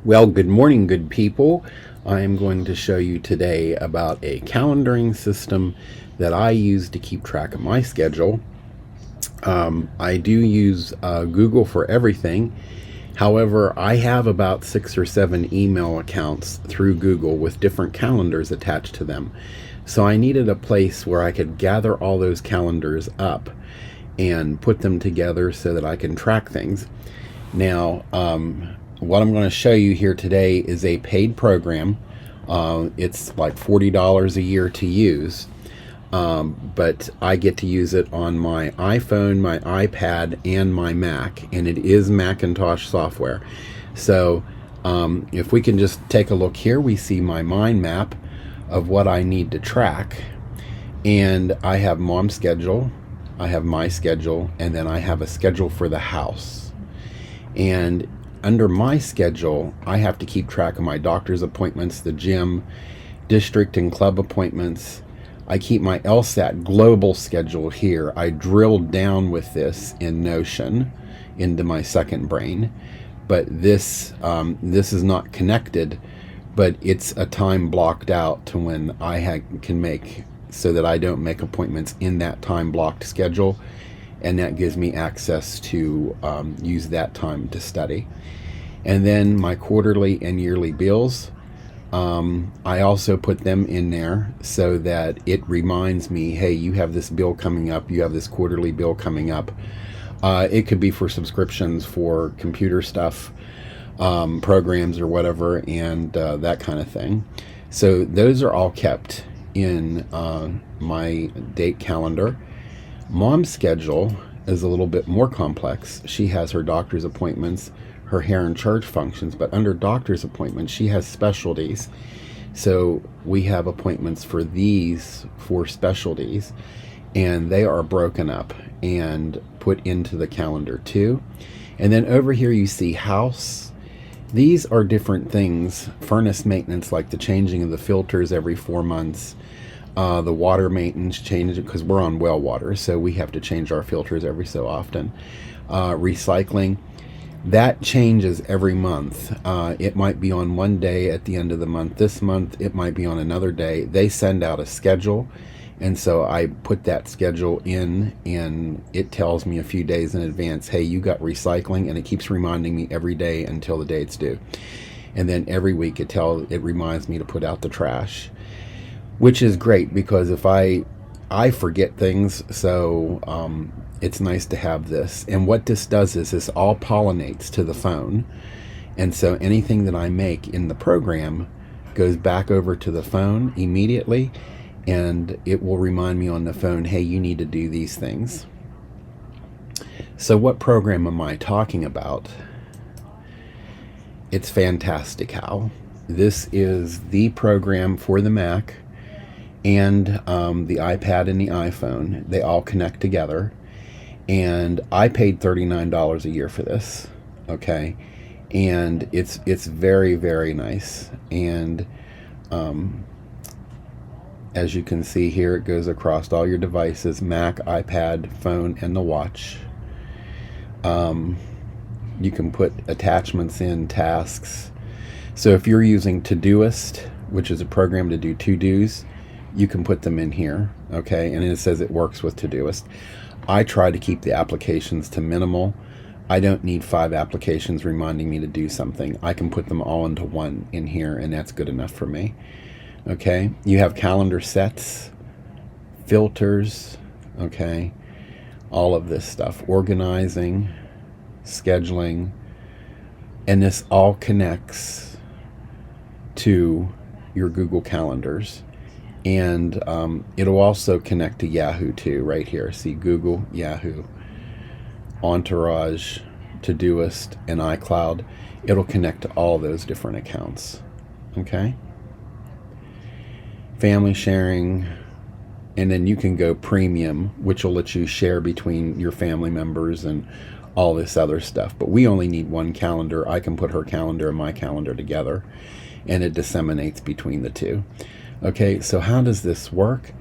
Well, good morning, good people. I am going to show you today about a calendaring system that I use to keep track of my schedule. I do use Google for everything. However, I have about 6 or 7 email accounts through Google with different calendars attached to them. So I needed a place where I could gather all those calendars up and put them together so that I can track things. Now, what I'm going to show you here today is a paid program. It's like $40 a year to use, but I get to use it on my iPhone, my iPad, and my Mac, and it is Macintosh software. So if we can just take a look here, we see my mind map of what I need to track, and I have mom's schedule, I have my schedule, and then I have a schedule for the house. And under my schedule, I have to keep track of my doctor's appointments, the gym, district and club appointments. I keep my LSAT global schedule here. I drilled down with this in Notion into my second brain, but this is not connected, but it's a time blocked out to when I can make, so that I don't make appointments in that time blocked schedule, and that gives me access to use that time to study. And then my quarterly and yearly bills, I also put them in there so that it reminds me, hey, you have this bill coming up, you have this quarterly bill coming up. It could be for subscriptions for computer stuff, programs or whatever, and that kind of thing. So those are all kept in my date calendar. Mom's schedule is a little bit more complex. She has her doctor's appointments, her hair and church functions, but under doctor's appointments, she has specialties. So we have appointments for these 4 specialties, and they are broken up and put into the calendar too. And then over here you see house. These are different things. Furnace maintenance, like the changing of the filters every 4 months. The water maintenance changes because we're on well water, so we have to change our filters every so often. Recycling, that changes every month. It might be on one day at the end of the month. This month it might be on another day. They send out a schedule, and so I put that schedule in, and it tells me a few days in advance, hey, you got recycling, and it keeps reminding me every day until the day it's due. And then every week it reminds me to put out the trash, which is great because if I forget things, so it's nice to have this. And what this does is this all pollinates to the phone, and so anything that I make in the program goes back over to the phone immediately, and it will remind me on the phone, hey, you need to do these things. So what program am I talking about? It's Fantastical. This is the program for the Mac and the iPad and the iPhone. They all connect together, and I paid $39 a year for this, okay? And it's very, very nice. And as you can see here, it goes across all your devices: Mac, iPad, phone, and the watch. You can put attachments in, tasks. So if you're using Todoist, which is a program to do to-dos, you can put them in here, okay? And it says it works with Todoist. I try to keep the applications to minimal. I don't need 5 applications reminding me to do something. I can put them all into one in here, and that's good enough for me, okay? You have calendar sets, filters, okay? All of this stuff, organizing, scheduling, and this all connects to your Google Calendars. And it'll also connect to Yahoo too, right here. See, Google, Yahoo, Entourage, Todoist, and iCloud. It'll connect to all those different accounts, okay? Family sharing, and then you can go premium, which will let you share between your family members and all this other stuff. But we only need one calendar. I can put her calendar and my calendar together, and it disseminates between the two. Okay, so how does this work?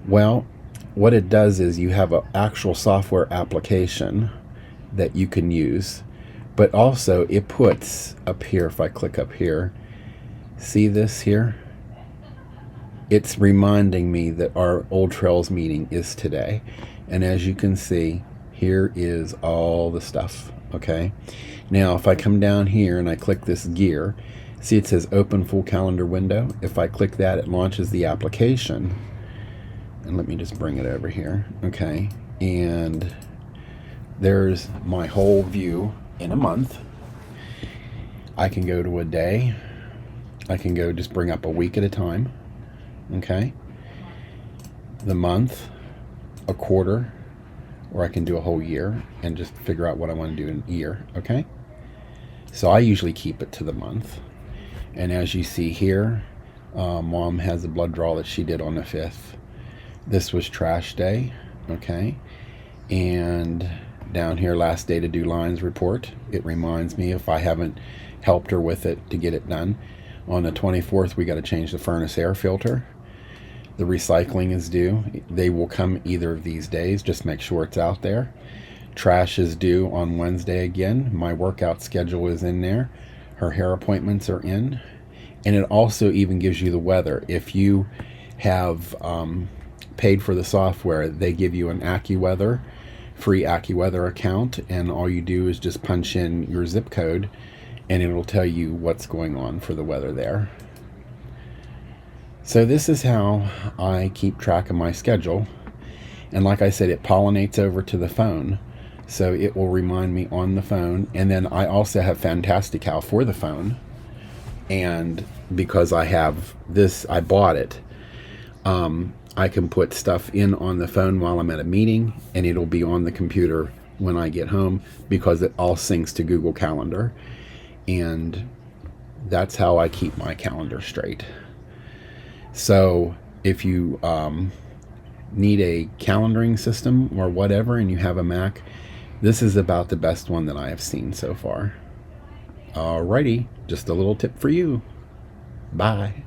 Well, what it does is you have an actual software application that you can use, But also it puts up here, if I click up here, see this here? It's reminding me that our Old Trails meeting is today. And as you can see, here is all the stuff, okay? Now, if I come down here and I click this gear, see it says open full calendar window. If I click that, it launches the application. And let me just bring it over here, okay? And there's my whole view in a month. I can go to a day. I can go just bring up a week at a time, okay? The month, a quarter, or I can do a whole year and just figure out what I want to do in a year, okay? So I usually keep it to the month. And as you see here, Mom has a blood draw that she did on the 5th. This was trash day, okay? And down here, last day to do lines report. It reminds me if I haven't helped her with it to get it done. On the 24th, we got to change the furnace air filter. The recycling is due. They will come either of these days. Just make sure it's out there. Trash is due on Wednesday again. My workout schedule is in there. Her hair appointments are in. And it also even gives you the weather. If you have paid for the software, they give you an AccuWeather, free AccuWeather account, and all you do is just punch in your zip code and it'll tell you what's going on for the weather there. So this is how I keep track of my schedule. And like I said, it pollinates over to the phone. So it will remind me on the phone. And then I also have Fantastical for the phone. And because I have this, I bought it. I can put stuff in on the phone while I'm at a meeting, and it'll be on the computer when I get home because it all syncs to Google Calendar. And that's how I keep my calendar straight. So if you need a calendaring system or whatever and you have a Mac, this is about the best one that I have seen so far. Alrighty, just a little tip for you. Bye.